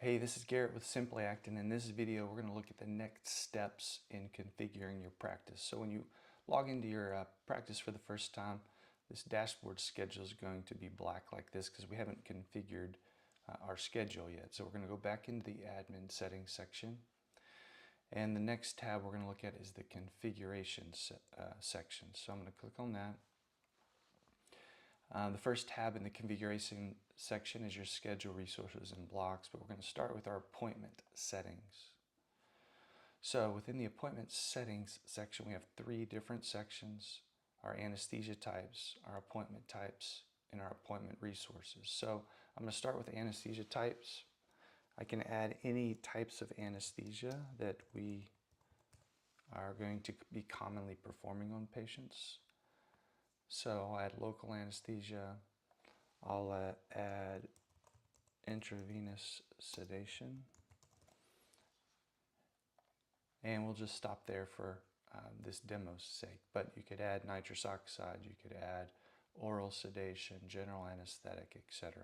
Hey, this is Garrett with SimplyAct, and in this video we're going to look at the next steps in configuring your practice. So when you log into your practice for the first time, this dashboard schedule is going to be black like this because we haven't configured our schedule yet. So we're going to go back into the admin settings section, and the next tab we're going to look at is the configuration section. So I'm going to click on that. The first tab in the configuration section is your schedule, resources, and blocks, but we're going to start with our appointment settings. So within the appointment settings section, we have three different sections: our anesthesia types, our appointment types, and our appointment resources. So I'm going to start with anesthesia types. I can add any types of anesthesia that we are going to be commonly performing on patients. So I'll add local anesthesia, I'll add intravenous sedation, and we'll just stop there for this demo's sake. But you could add nitrous oxide, you could add oral sedation, general anesthetic, etc.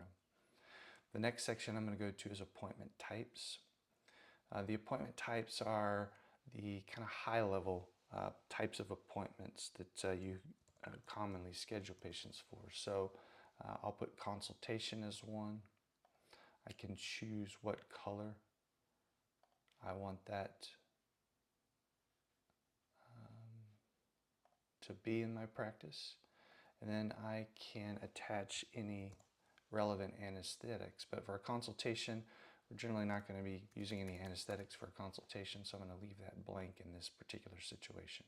The next section I'm going to go to is appointment types. The appointment types are the kind of high-level types of appointments that you commonly schedule patients for. So I'll put consultation as one. I can choose what color I want that to be in my practice. And then I can attach any relevant anesthetics. But for a consultation, we're generally not going to be using any anesthetics for a consultation, so I'm going to leave that blank in this particular situation.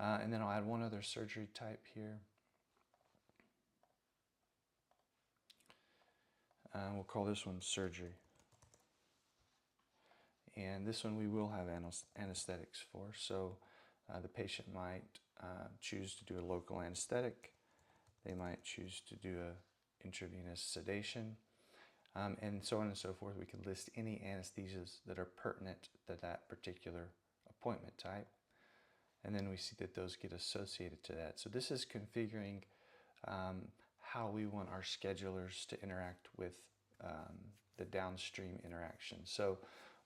And then I'll add one other surgery type here. We'll call this one surgery. And this one we will have anesthetics for. So the patient might choose to do a local anesthetic. They might choose to do a intravenous sedation, and so on and so forth. We can list any anesthesias that are pertinent to that particular appointment type. And then we see that those get associated to that. So this is configuring how we want our schedulers to interact with the downstream interaction. So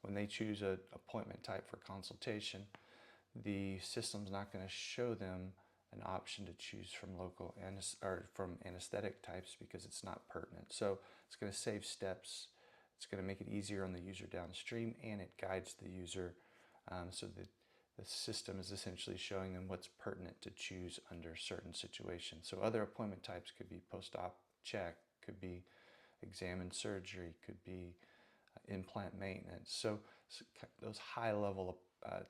when they choose an appointment type for consultation, the system's not going to show them an option to choose from from anesthetic types because it's not pertinent. So it's going to save steps. It's going to make it easier on the user downstream, and it guides the user so that the system is essentially showing them what's pertinent to choose under certain situations. So other appointment types could be post-op check, could be exam and surgery, could be implant maintenance. So those high-level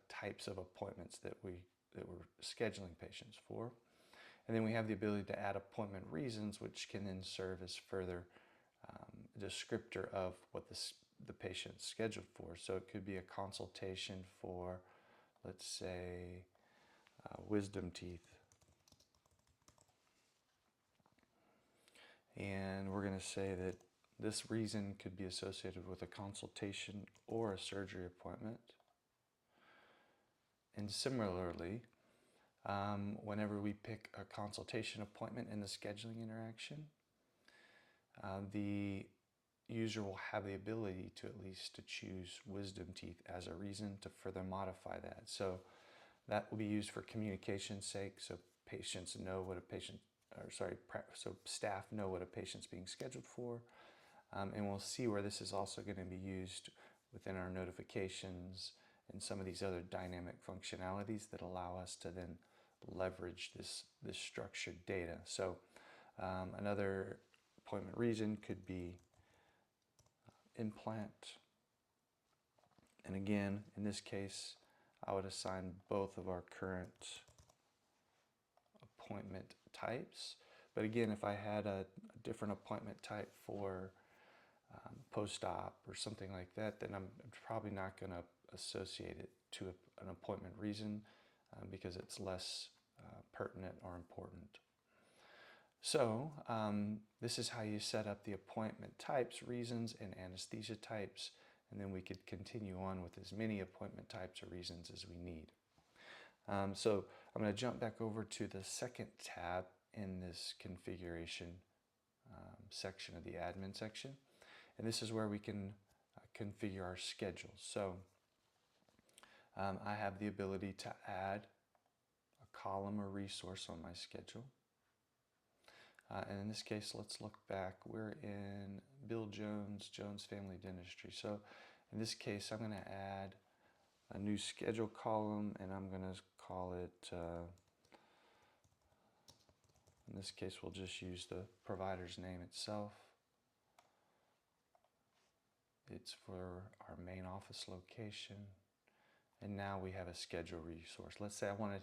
types of appointments that we're scheduling patients for. And then we have the ability to add appointment reasons, which can then serve as further descriptor of what the patient's scheduled for. So it could be a consultation for, let's say, wisdom teeth. And we're going to say that this reason could be associated with a consultation or a surgery appointment. And similarly, whenever we pick a consultation appointment in the scheduling interaction, the user will have the ability to at least to choose wisdom teeth as a reason to further modify that. So that will be used for communication's sake, so patients know what a patient, so staff know what a patient's being scheduled for. And we'll see where this is also going to be used within our notifications and some of these other dynamic functionalities that allow us to then leverage this structured data. So another appointment reason could be implant. And again, in this case, I would assign both of our current appointment types. But again, if I had a different appointment type for post-op or something like that, then I'm probably not going to associate it to an appointment reason because it's less pertinent or important. So this is how you set up the appointment types, reasons, and anesthesia types, and then we could continue on with as many appointment types or reasons as we need. So I'm going to jump back over to the second tab in this configuration section of the admin section. And this is where we can configure our schedule. So I have the ability to add a column or resource on my schedule. And in this case, let's look back. We're in Bill Jones, Jones Family Dentistry. So in this case, I'm going to add a new schedule column, and I'm going to call it, in this case, we'll just use the provider's name itself. It's for our main office location. And now we have a schedule resource. Let's say I wanted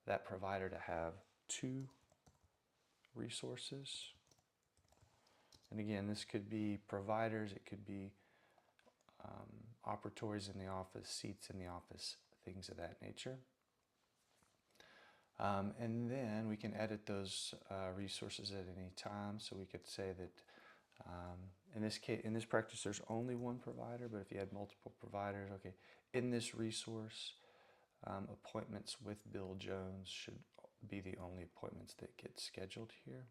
that provider to have 2 resources. And again, this could be providers, it could be operatories in the office, seats in the office, things of that nature. And then we can edit those resources at any time. So we could say that in this practice, there's only one provider, but if you had multiple providers, okay, in this resource, appointments with Bill Jones should be the only appointments that get scheduled here.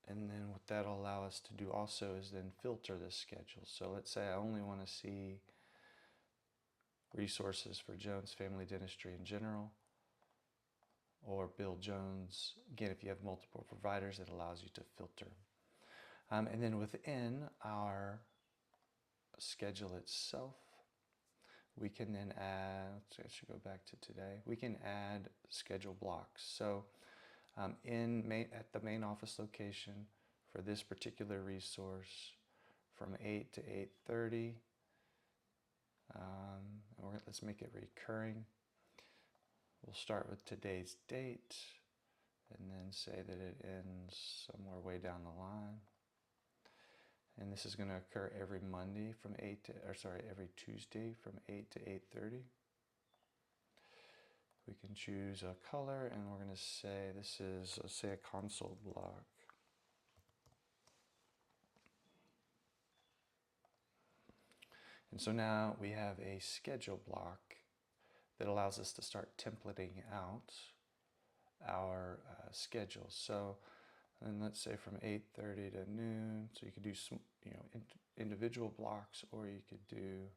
And then what that'll allow us to do also is then filter this schedule. So let's say I only want to see resources for Jones Family Dentistry in general, or Bill Jones. Again, if you have multiple providers, it allows you to filter. And then within our schedule itself, we can then add, I should go back to today, we can add schedule blocks. So at the main office location for this particular resource from 8 to 8:30, let's make it recurring. We'll start with today's date and then say that it ends somewhere way down the line. And this is going to occur every Monday from every Tuesday from 8 to 8:30. We can choose a color, and we're going to say this is, let's say, a console block. And so now we have a schedule block that allows us to start templating out our schedule. So, and let's say from 8:30 to noon. So you could do some, individual blocks, or you could do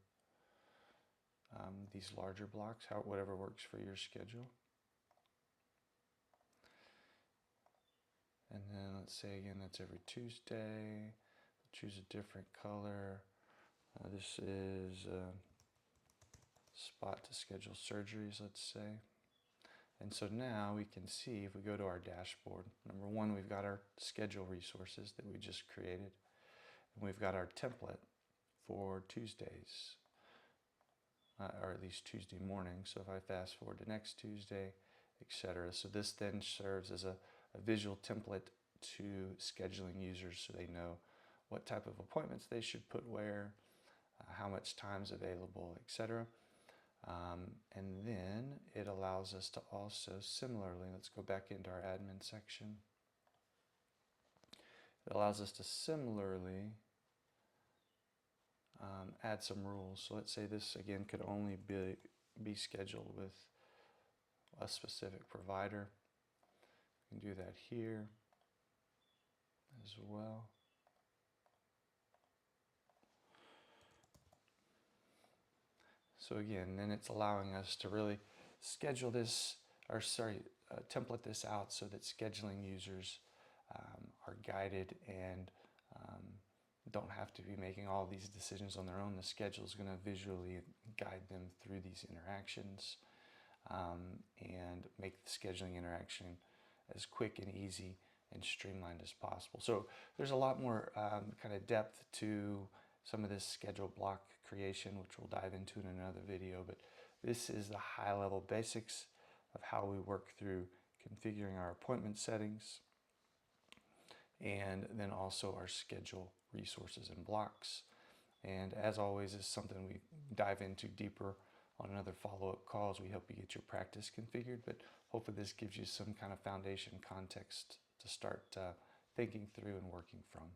these larger blocks, whatever works for your schedule. And then let's say again, that's every Tuesday. Choose a different color. This is a spot to schedule surgeries, let's say. And so now we can see, if we go to our dashboard, number one, we've got our schedule resources that we just created. And we've got our template for Tuesdays, or at least Tuesday morning. So if I fast forward to next Tuesday, etc. So this then serves as a visual template to scheduling users so they know what type of appointments they should put where, how much time's available, etc. And then it allows us to also similarly, let's go back into our admin section. It allows us to similarly add some rules. So let's say this again could only be scheduled with a specific provider. We can do that here as well. So again, then it's allowing us to really schedule this, template this out so that scheduling users are guided and don't have to be making all these decisions on their own. The schedule is going to visually guide them through these interactions and make the scheduling interaction as quick and easy and streamlined as possible. So there's a lot more kind of depth to some of this schedule block creation, which we'll dive into in another video, but this is the high-level basics of how we work through configuring our appointment settings and then also our schedule resources and blocks. And as always, is something we dive into deeper on another follow-up call as we help you get your practice configured, but hopefully this gives you some kind of foundation context to start thinking through and working from.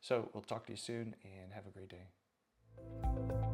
So we'll talk to you soon and have a great day.